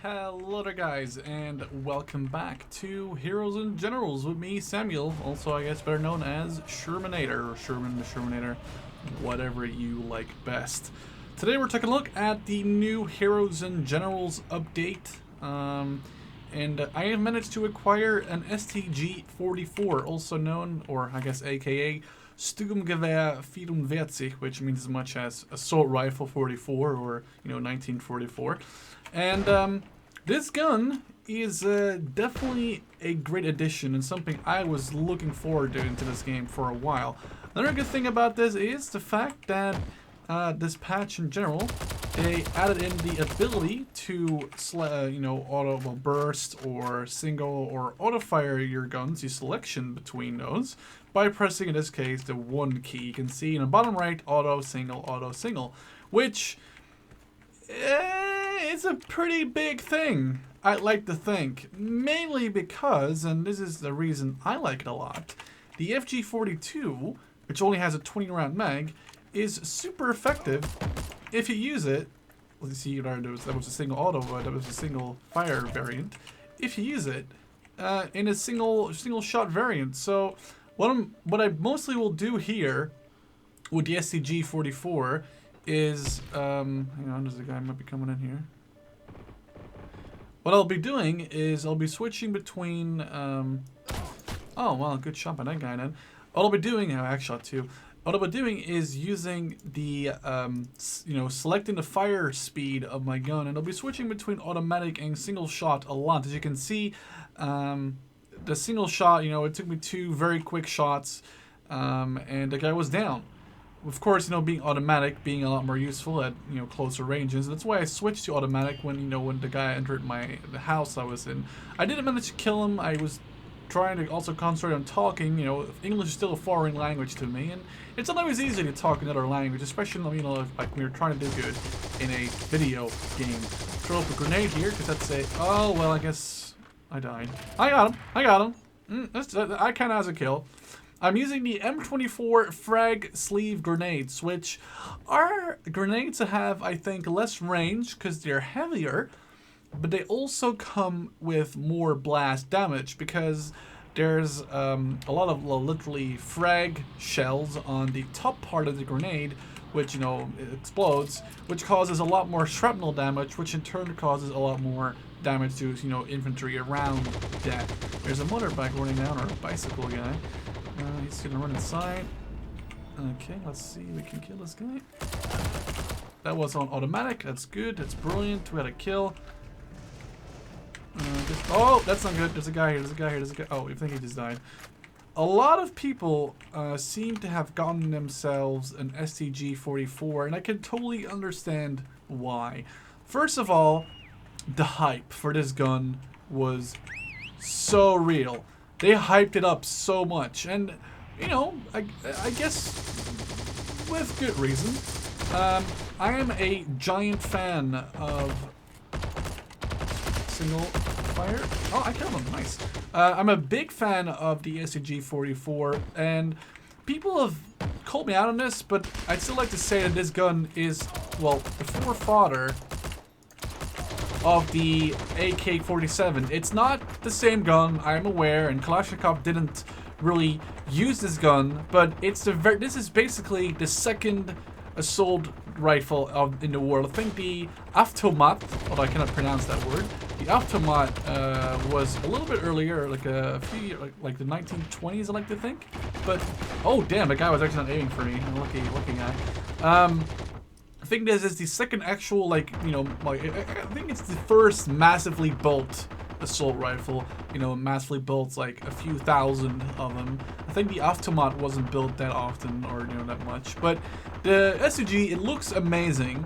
Hello there guys, and welcome back to Heroes and Generals with me, Samuel, also I guess better known as Shermanator, or Sherman the Shermanator, whatever you like best. Today we're taking a look at the new Heroes and Generals update, and I have managed to acquire an STG-44, also known, or I guess aka, Sturmgewehr 44, which means as much as Assault Rifle 44, or, 1944. And this gun is definitely a great addition and something I was looking forward to into this game for a while. Another good thing about this is the fact that this patch in general, they added in the ability to auto burst or single or auto fire your guns, the selection between those, by pressing in this case the 1 key. You can see in the bottom right, auto single, which it's a pretty big thing, I'd like to think. Mainly because, and this is the reason I like it a lot, the FG42, which only has a 20 round mag, is super effective if you use it. Let's see, that was a single auto, but that was a single fire variant. If you use it in a single shot variant. So what I mostly will do here with the STG-44 is, hang on, there's a guy might be coming in here. What I'll be doing is I'll be switching between, oh, well, good shot by that guy then. What I'll be doing, I actually shot two. What I'll be doing is using the, selecting the fire speed of my gun, and I'll be switching between automatic and single shot a lot. As you can see, the single shot, it took me 2 very quick shots, and the guy was down. Of course, being automatic being a lot more useful at, closer ranges. That's why I switched to automatic when, when the guy entered the house I was in. I didn't manage to kill him. I was trying to also concentrate on talking. English is still a foreign language to me, and it's not always easy to talk another language, especially, like when you're trying to do good in a video game. Throw up a grenade here, because that's a, oh, well, I guess I died. I got him. I kind of has a kill. I'm using the M24 frag sleeve grenades, which are grenades that have, I think, less range because they're heavier, but they also come with more blast damage because there's a lot of literally frag shells on the top part of the grenade, which, it explodes, which causes a lot more shrapnel damage, which in turn causes a lot more damage to, infantry around that. There's a motorbike running down, or a bicycle guy. He's gonna run inside. Okay, let's see if we can kill this guy. That was on automatic. That's good. That's brilliant. We had a kill. Oh, that's not good. There's a guy here. Oh, I think he just died. A lot of people seem to have gotten themselves an STG-44, and I can totally understand why. First of all, the hype for this gun was so real. They hyped it up so much, and I guess with good reason. I am a giant fan of single fire. Oh, I killed him. Nice. I'm a big fan of the STG-44, and people have called me out on this, but I'd still like to say that this gun is, well, the forefather of the AK-47. It's not the same gun, I'm aware, and Kalashnikov didn't really use this gun, but it's this is basically the second assault rifle in the world. I think the Automat, although I cannot pronounce that word, the Automat was a little bit earlier, like a few, like the 1920s, I like to think. But oh damn, the guy was actually not aiming for me. Lucky guy. I think this is the second actual, I think it's the first massively built assault rifle. Massively built, like a few thousand of them. I think the Automat wasn't built that often, or that much. But the STG, it looks amazing.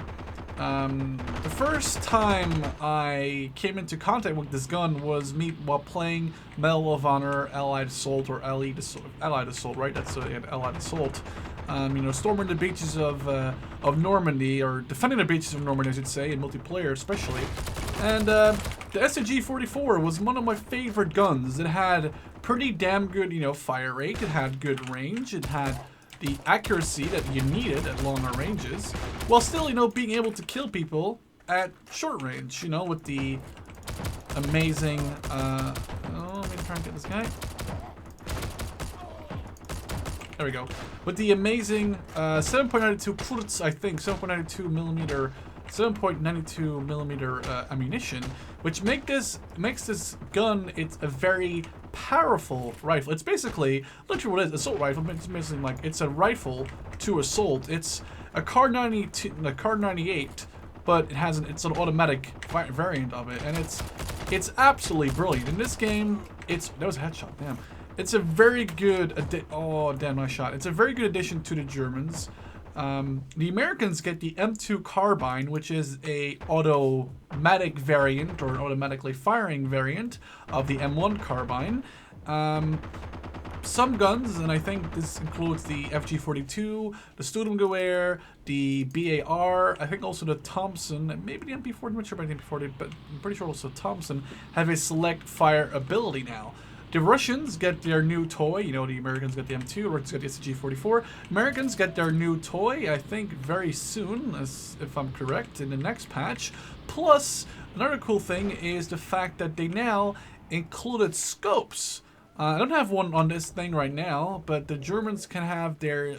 The first time I came into contact with this gun was me while playing Medal of Honor, Allied Assault, or Allied Assault, right? That's Allied Assault. Storming the beaches of Normandy, or defending the beaches of Normandy, I should say, in multiplayer especially. And the STG-44 was one of my favorite guns. It had pretty damn good, fire rate. It had good range. It had the accuracy that you needed at longer ranges, while still, being able to kill people at short range, with the amazing, oh, let me try and get this guy. There we go. With the amazing 7.92 bullets, I think 7.92 millimeter ammunition, which makes this gun, it's a very powerful rifle. It's basically literally what it is, assault rifle. It's basically like it's a rifle to assault. It's a Car 98, but it has it's an automatic variant of it, and it's absolutely brilliant. In this game, that was a headshot. Damn. It's a very good oh, damn, nice shot. It's a very good addition to the Germans. The Americans get the M2 carbine, which is a automatic variant or an automatically firing variant of the M1 carbine. Some guns, and I think this includes the FG-42, the Sturmgewehr, the BAR, I think also the Thompson, and maybe the MP-40, I'm not sure about the MP-40, but I'm pretty sure also Thompson, have a select fire ability now. The Russians get their new toy. You know, the Americans get the M2, the Russians get the STG-44. Americans get their new toy, I think, very soon, if I'm correct, in the next patch. Plus, another cool thing is the fact that they now included scopes. I don't have one on this thing right now, but the Germans can have their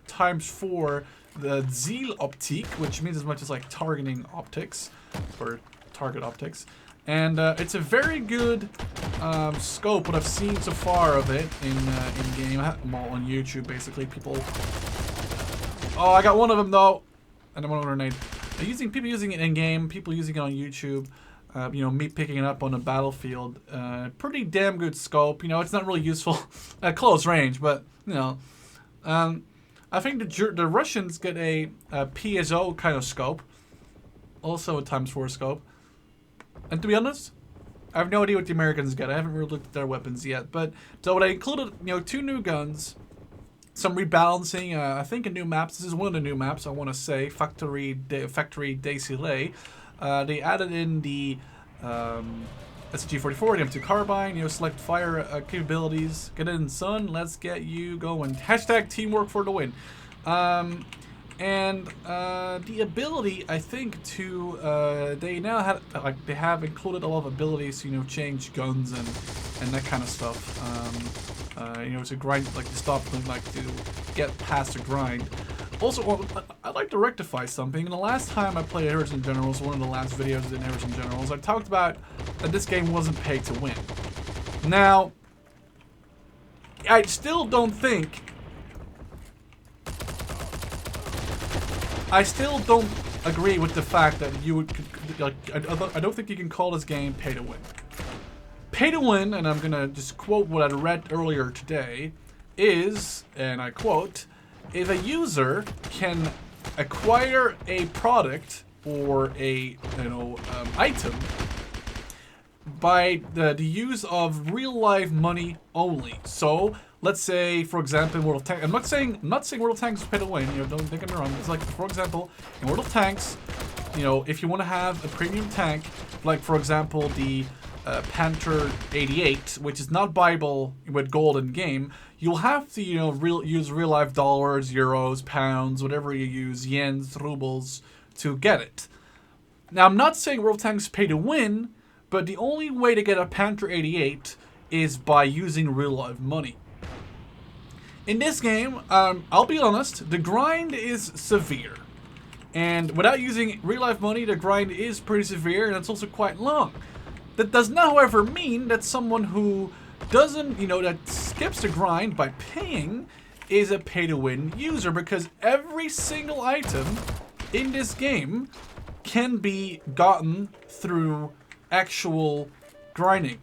×4, the Zieloptik, which means as much as like targeting optics, or target optics. And it's a very good scope, what I've seen so far of it in game. I'm all on YouTube, basically. People. Oh, I got one of them though, and I'm on a grenade. People using it in game, people using it on YouTube. You know, me picking it up on the battlefield. Pretty damn good scope. You know, it's not really useful at close range, but you know, I think the Russians get a PSO kind of scope, also a ×4 scope. And to be honest, I have no idea what the Americans get. I haven't really looked at their weapons yet. But so what I included, you know, 2 new guns, some rebalancing. I think a new map. This is one of the new maps. I want to say Factory des Silets. They added in the STG-44, the M2 carbine. You know, select fire capabilities. Get in, son. Let's get you going. Hashtag teamwork for the win. And the ability, I think, to they now have they have included a lot of abilities to, you know, change guns and that kind of stuff. You know, to grind, like to stop, like to get past the grind. Also, I'd like to rectify something. The last time I played Heroes and Generals, one of the last videos in Heroes and Generals, I talked about that this game wasn't paid to win. Now, I still don't think. I still don't agree with the fact that you would, like, I don't think you can call this game pay to win. Pay to win, and I'm gonna just quote what I read earlier today, is, and I quote, if a user can acquire a product or a, you know, item by the use of real life money only. So let's say, for example, in World of Tanks, I'm not saying World of Tanks is pay to win, you know, don't get me wrong. It's like, for example, in World of Tanks, you know, if you want to have a premium tank, like for example the Panther 88, which is not buyable with gold in game, you'll have to, you know, use real life dollars, euros, pounds, whatever you use, yens, rubles, to get it. Now, I'm not saying World of Tanks pay to win, but the only way to get a Panther 88 is by using real life money. In this game, I'll be honest, the grind is severe. And without using real-life money, the grind is pretty severe, and it's also quite long. That does not, however, mean that someone who doesn't, you know, that skips the grind by paying is a pay-to-win user, because every single item in this game can be gotten through actual grinding.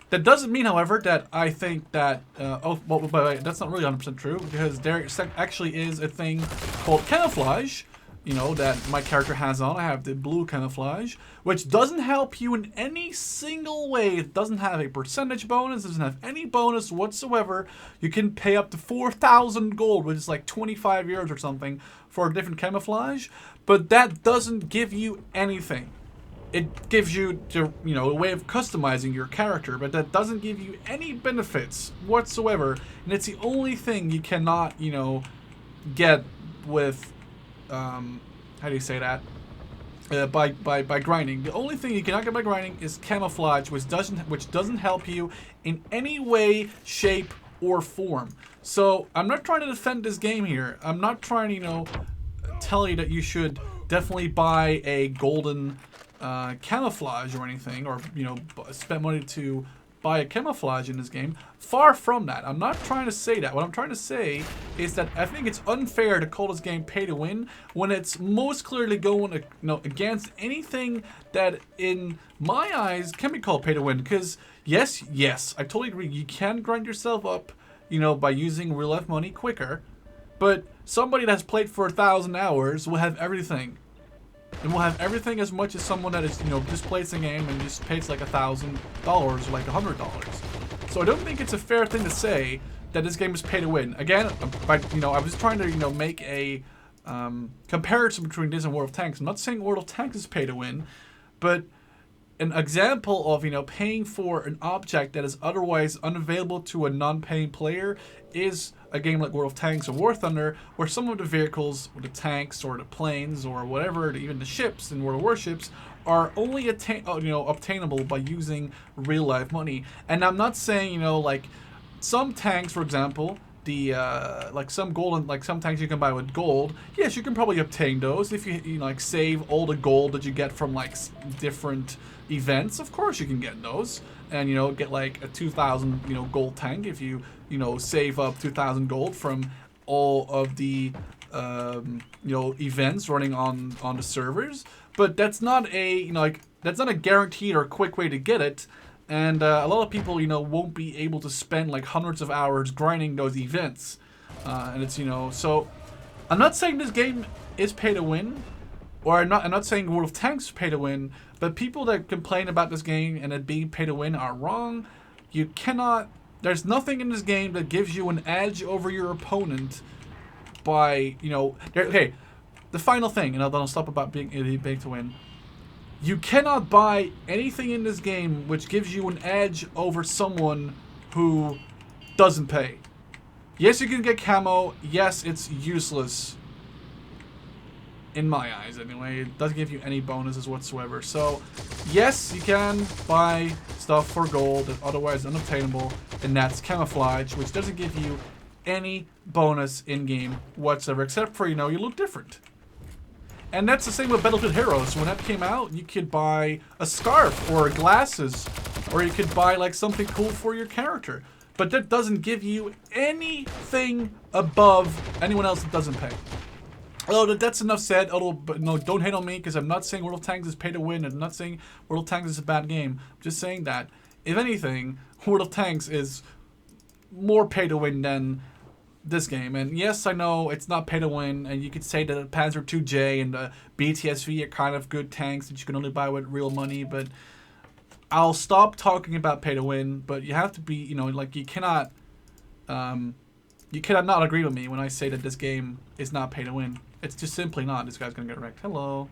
That doesn't mean, however, that I think that, oh, well, by the way, that's not really 100% true, because there actually is a thing called camouflage, you know, that my character has on. I have the blue camouflage, which doesn't help you in any single way. It doesn't have a percentage bonus, doesn't have any bonus whatsoever. You can pay up to 4,000 gold, which is like 25 euros or something, for a different camouflage, but that doesn't give you anything. It gives you, you know, a way of customizing your character, but that doesn't give you any benefits whatsoever. And it's the only thing you cannot, you know, get with, how do you say that? by grinding. The only thing you cannot get by grinding is camouflage, which doesn't help you in any way, shape, or form. So I'm not trying to defend this game here. I'm not trying to, you know, tell you that you should definitely buy a golden camouflage or anything, or, you know, spend money to buy a camouflage in this game. Far from that. I'm not trying to say that. What I'm trying to say is that I think it's unfair to call this game pay to win when it's most clearly going, you know, against anything that in my eyes can be called pay to win. Because yes, I totally agree. You can grind yourself up, you know, by using real life money quicker, but somebody that's played for 1,000 hours will have everything. And will have everything as much as someone that is, you know, just plays the game and just pays like $1,000 or like $100. So I don't think it's a fair thing to say that this game is pay to win. Again, you know, I was trying to, you know, make a comparison between this and World of Tanks. I'm not saying World of Tanks is pay to win, but an example of, you know, paying for an object that is otherwise unavailable to a non-paying player is a game like World of Tanks or War Thunder, where some of the vehicles, or the tanks, or the planes, or whatever, even the ships in World of Warships, are only obtainable by using real life money. And I'm not saying, you know, like some tanks, for example, the like some tanks you can buy with gold. Yes, you can probably obtain those if you know, like save all the gold that you get from like different events. Of course, you can get those, and, you know, get like a 2,000, you know, gold tank if you know, save up 2,000 gold from all of the you know, events running on the servers. But that's not a, you know, like, that's not a guaranteed or quick way to get it. And a lot of people, you know, won't be able to spend like hundreds of hours grinding those events. And it's, you know, so I'm not saying this game is pay to win, or I'm not saying World of Tanks is pay to win, but people that complain about this game and it being pay to win are wrong. You cannot, there's nothing in this game that gives you an edge over your opponent by, you know, okay, the final thing, and then I'll stop about being pay to win. You cannot buy anything in this game which gives you an edge over someone who doesn't pay. Yes, you can get camo. Yes, it's useless. In my eyes, anyway. It doesn't give you any bonuses whatsoever. So, yes, you can buy stuff for gold that's otherwise unobtainable, and that's camouflage, which doesn't give you any bonus in-game whatsoever, except for, you know, you look different. And that's the same with Battlefield Heroes. When that came out, you could buy a scarf or glasses, or you could buy like something cool for your character. But that doesn't give you anything above anyone else that doesn't pay. Although that's enough said. But no, don't hate on me, because I'm not saying World of Tanks is pay to win, and I'm not saying World of Tanks is a bad game. I'm just saying that, if anything, World of Tanks is more pay to win than this game. And yes, I know it's not pay to win, and you could say that the Panzer II-J and the BTSV are kind of good tanks that you can only buy with real money, but I'll stop talking about pay to win. But you have to be, you know, like, you cannot not agree with me when I say that this game is not pay to win. It's just simply not. This guy's gonna get wrecked. Hello.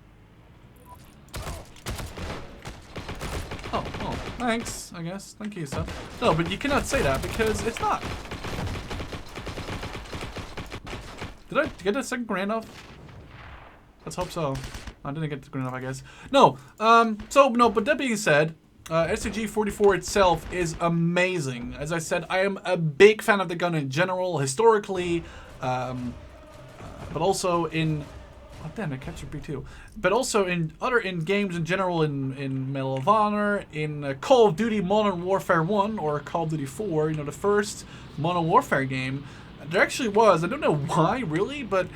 Oh, thanks, I guess. Thank you, sir. No, but you cannot say that because it's not. Did I get the second grenade off? Let's hope so. I didn't get the grenade off, I guess. No, but that being said, STG-44 itself is amazing. As I said, I am a big fan of the gun in general, historically, but also in... Oh, damn, I captured B2. But also in games in general, in Medal of Honor, in Call of Duty Modern Warfare 1, or Call of Duty 4, you know, the first Modern Warfare game. There actually was, I don't know why, really, but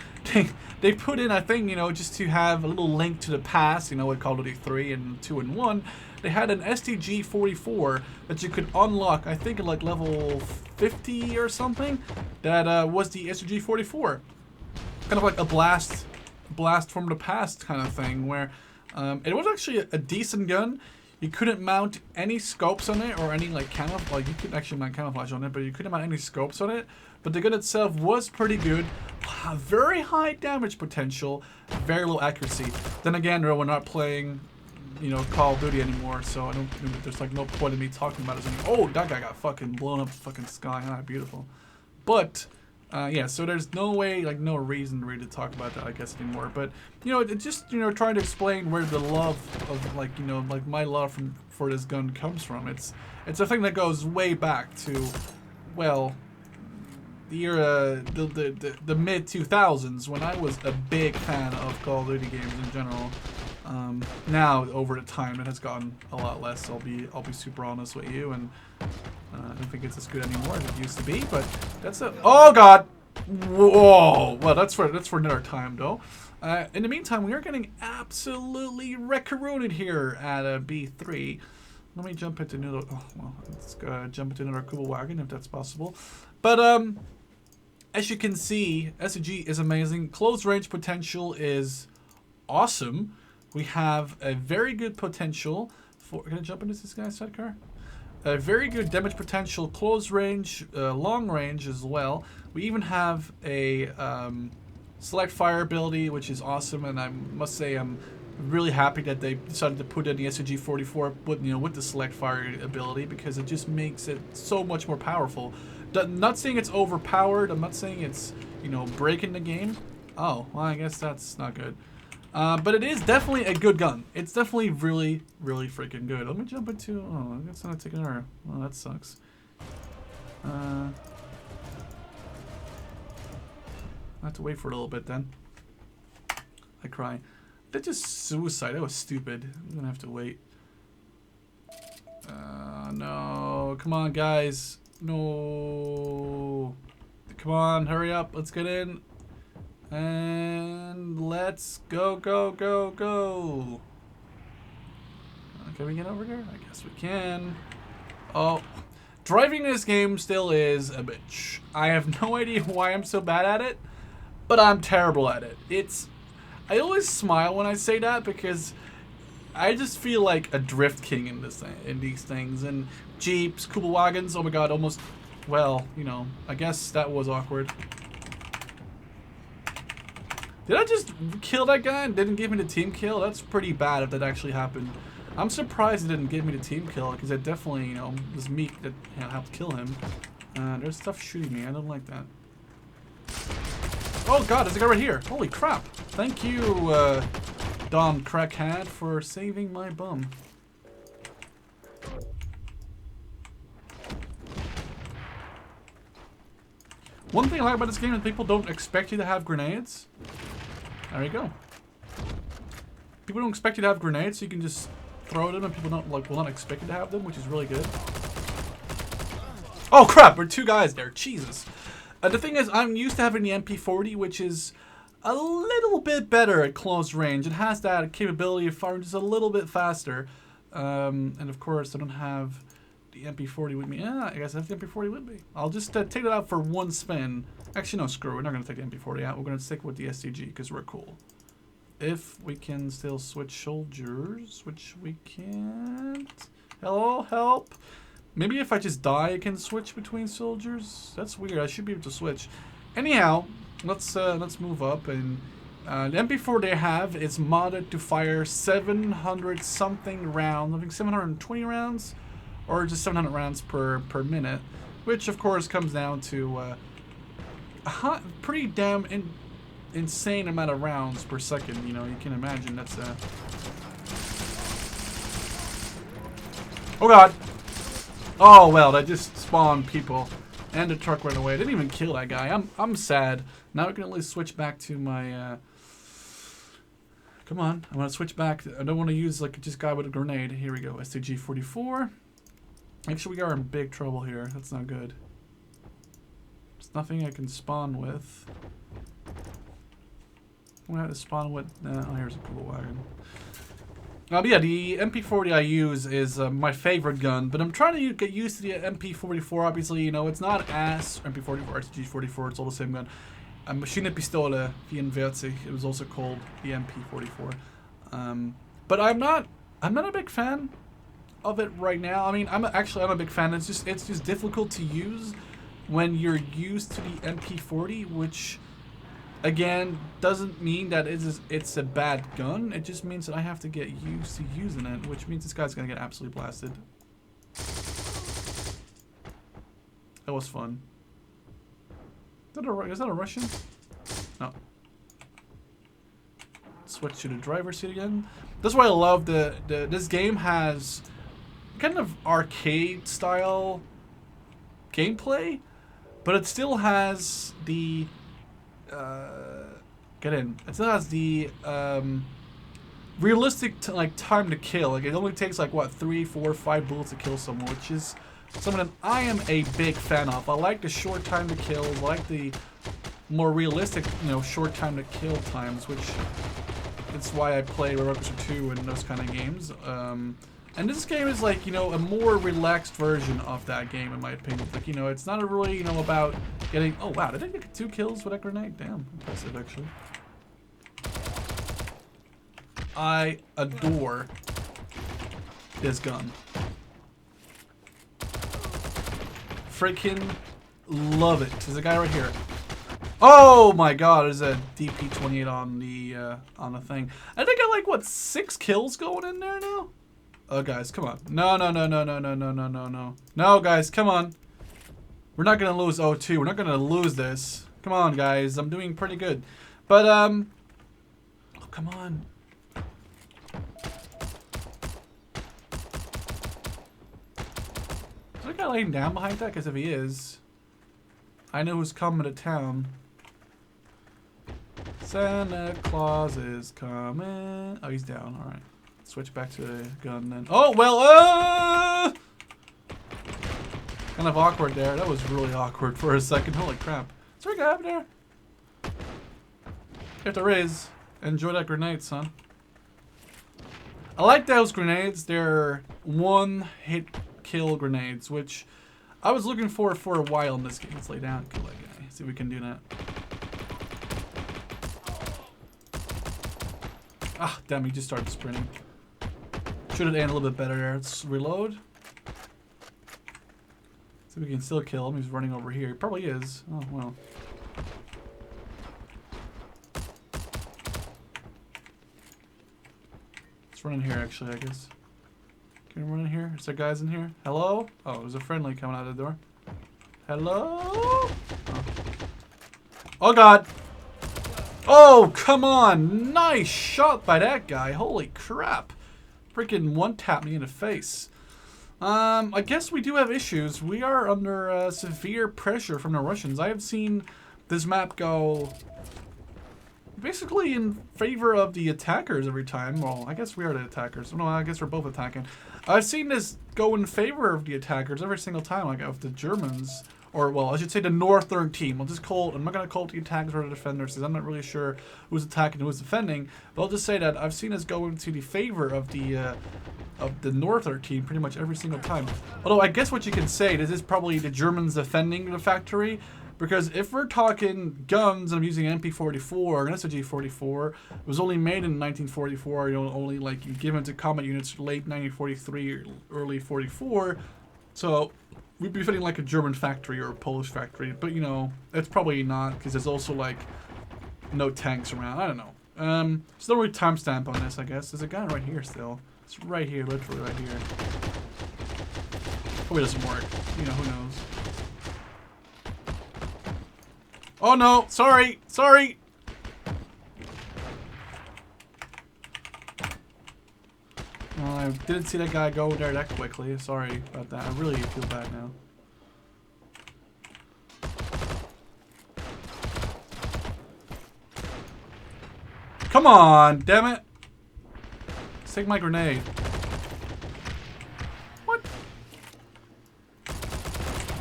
they put in, I think, you know, just to have a little link to the past, you know, with Call of Duty 3 and 2 and 1, they had an STG-44 that you could unlock, I think, at like level 50 or something, that was the STG-44. Kind of like a blast from the past kind of thing, where it was actually a decent gun. You couldn't mount any scopes on it, or any like camouflage. Like, you could actually mount camouflage on it, but you couldn't mount any scopes on it. But the gun itself was pretty good. Very high damage potential, very low accuracy. Then again, we're not playing, you know, Call of Duty anymore, so I don't. There's like no point in me talking about it anymore. Oh, that guy got fucking blown up, fucking sky high, beautiful. But Yeah, so there's no way, like, no reason really to talk about that, I guess, anymore. But, you know, it just, you know, trying to explain where the love of, like, you know, like, my love for this gun comes from. It's a thing that goes way back to, well, the era, the mid-2000s, when I was a big fan of Call of Duty games in general. Now, over the time, it has gotten a lot less. I'll be super honest with you, and I don't think it's as good anymore as it used to be. But that's a oh god, whoa! Well, that's for another time though. In the meantime, we are getting absolutely wreck-a-rooted here at B3. Let me jump into another. Oh, well, let's jump into another Kuba wagon if that's possible. But as you can see, STG is amazing. Close range potential is awesome. We have a very good potential for. Can I jump into this guy's sidecar? A very good damage potential, close range, long range as well. We even have a select fire ability, which is awesome, and I must say I'm really happy that they decided to put in the STG-44 with the select fire ability, because it just makes it so much more powerful. I'm not saying it's overpowered. I'm not saying it's, you know, breaking the game. Oh, well, I guess that's not good. But it is definitely a good gun. It's definitely really, really freaking good. Let me jump into. Oh, I guess I'm not taking her. Well, that sucks. I have to wait for a little bit then. I cry. That's just suicide. That was stupid. I'm gonna have to wait. No. Come on, guys. No. Come on, hurry up. Let's get in. And let's go, go, go, go. Can we get over here? I guess we can. Oh, driving this game still is a bitch. I have no idea why I'm so bad at it, but I'm terrible at it. I always smile when I say that, because I just feel like a drift king in these things. And Jeeps, Kuba wagons, oh my god, almost, well, you know, I guess that was awkward. Did I just kill that guy and didn't give me the team kill? That's pretty bad if that actually happened. I'm surprised it didn't give me the team kill, because it definitely, you know, was me that, you know, helped kill him. There's stuff shooting me. I don't like that. Oh god, there's a guy right here. Holy crap. Thank you, Dom Crackhead, for saving my bum. One thing I like about this game is people don't expect you to have grenades. There you go. People don't expect you to have grenades, so you can just throw them, and people will not expect you to have them, which is really good. Oh crap! There are two guys there. Jesus. The thing is, I'm used to having the MP40, which is a little bit better at close range. It has that capability of firing just a little bit faster. And of course, I don't have the MP40 with me. Yeah, I guess I have the MP40 with me. I'll just take it out for one spin. Actually, no, screw it. We're not going to take the MP40 out. We're going to stick with the STG because we're cool. If we can still switch soldiers, which we can't. Hello, help. Maybe if I just die, I can switch between soldiers. That's weird. I should be able to switch. Anyhow, let's move up. And the MP4 they have is modded to fire 700 something rounds. I think 720 rounds, or just 700 rounds per minute, which of course comes down to a pretty damn insane amount of rounds per second. You know, you can imagine that's oh god. Oh well, that just spawned people, and the truck ran away. I didn't even kill that guy. I'm sad. Now we can at least switch back to my. Come on, I want to switch back. I don't want to use like just guy with a grenade. Here we go, STG-44. Actually, we are in big trouble here. That's not good. There's nothing I can spawn with. I'm gonna have to spawn with. Oh, here's a cool wagon. But yeah, the MP40 I use is my favorite gun, but I'm trying to get used to the MP44. Obviously, you know, it's not as MP44, STG-44. It's all the same gun. Maschinenpistole 44. It was also called the MP44. But I'm not a big fan of it right now. I mean, I'm a big fan. It's just difficult to use when you're used to the MP40, which again doesn't mean that it's a bad gun. It just means that I have to get used to using it, which means this guy's gonna get absolutely blasted. That was fun. Is that a Russian? No. Switch to the driver's seat again. That's why I love this game has kind of arcade style gameplay, but it still has the it still has the realistic time to kill. Like it only takes like what 3, 4, 5 bullets to kill someone, which is something that I am a big fan of. I like the short time to kill. I like the more realistic, short time to kill times, which it's why I play Red Dead 2 and those kind of games. And this game is like, a more relaxed version of that game, in my opinion. Like, it's not really, about getting... Oh, wow. Did I get 2 kills with that grenade? Damn. Impressive, actually. I adore this gun. Freaking love it. There's a guy right here. Oh my god, there's a DP-28 on the thing. I think I like, what, 6 kills going in there now? Oh, guys, come on. No. No, guys, come on. We're not going to lose 0-2. We're not going to lose this. Come on, guys. I'm doing pretty good. But, oh, come on. Is there a guy laying down behind that? Because if he is, I know who's coming to town. Santa Claus is coming. Oh, he's down. All right. Switch back to the gun then. Oh, well, kind of awkward there. That was really awkward for a second. Holy crap. Is there a guy up there? If there is, enjoy that grenade, son. I like those grenades. They're one-hit kill grenades, which I was looking for a while in this game. Let's lay down. Kill that guy. See if we can do that. Ah, damn, he just started sprinting. Should have aimed a little bit better there. Let's reload. See if we can still kill him. He's running over here. He probably is. Oh, well. Let's run in here, actually, I guess. Can we run in here? Is there guys in here? Hello? Oh, there's a friendly coming out of the door. Hello? Oh, oh God. Oh, come on. Nice shot by that guy. Holy crap. Freaking one-tap me in the face. I guess we do have issues. We are under severe pressure from the Russians. I have seen this map go basically in favor of the attackers every time. Well, I guess we are the attackers. No, I guess we're both attacking. I've seen this go in favor of the attackers every single time, like of the Germans. Or, well, I should say the northern team. I'll just call it, I'm not going to call it the attackers or the defenders, because I'm not really sure who's attacking and who's defending. But I'll just say that I've seen us go into the favor of the northern team pretty much every single time. Although, I guess what you can say, this is probably the Germans defending the factory. Because if we're talking guns, I'm using an MP-44 or an STG-44. It was only made in 1944, only like given to combat units late 1943 or early 44. So we'd be fitting like a German factory or a Polish factory, but it's probably not because there's also like no tanks around. I don't know. Still really timestamp on this, I guess. There's a guy right here still. It's right here, literally right here. Probably doesn't work. Who knows? Oh no! Sorry! Sorry! Well, I didn't see that guy go there that quickly. Sorry about that. I really feel bad now. Come on, damn it! Let's take my grenade. What?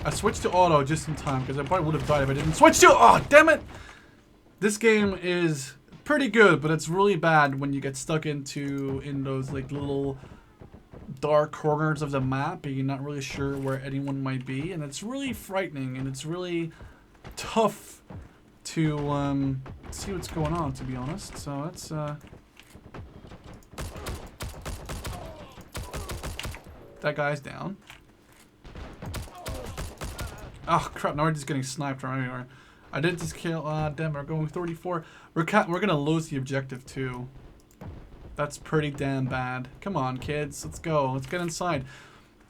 I switched to auto just in time because I probably would have died if I didn't switch to. Oh, damn it! This game is pretty good, but it's really bad when you get stuck in those like little dark corners of the map and you're not really sure where anyone might be, and it's really frightening and it's really tough to see what's going on, to be honest. So that's that guy's down. Oh crap! Now we're just getting sniped from everywhere. I did just kill. Damn, we're going 34. We're gonna lose the objective too. That's pretty damn bad. Come on, kids, let's go. Let's get inside.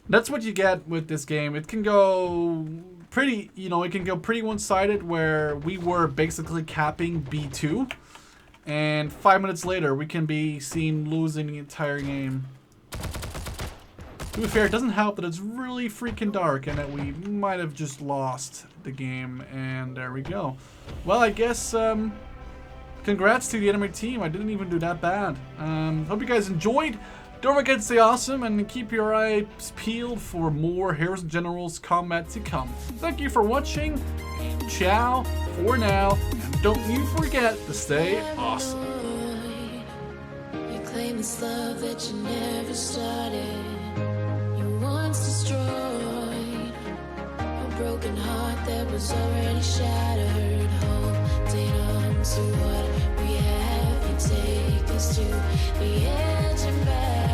That's what you get with this game. It can go pretty, you know, it can go pretty one-sided where we were basically capping B2, and 5 minutes later we can be seen losing the entire game. To be fair, it doesn't help that it's really freaking dark and that we might have just lost the game, and there we go. Well, I guess, congrats to the enemy team. I didn't even do that bad. Hope you guys enjoyed. Don't forget to stay awesome and keep your eyes peeled for more Heroes and Generals combat to come. Thank you for watching. Ciao for now. And don't you forget to stay awesome. You claim this love that you never started. You once destroyed a broken heart that was already shattered. Holding on to what we have, you take us to the edge and back.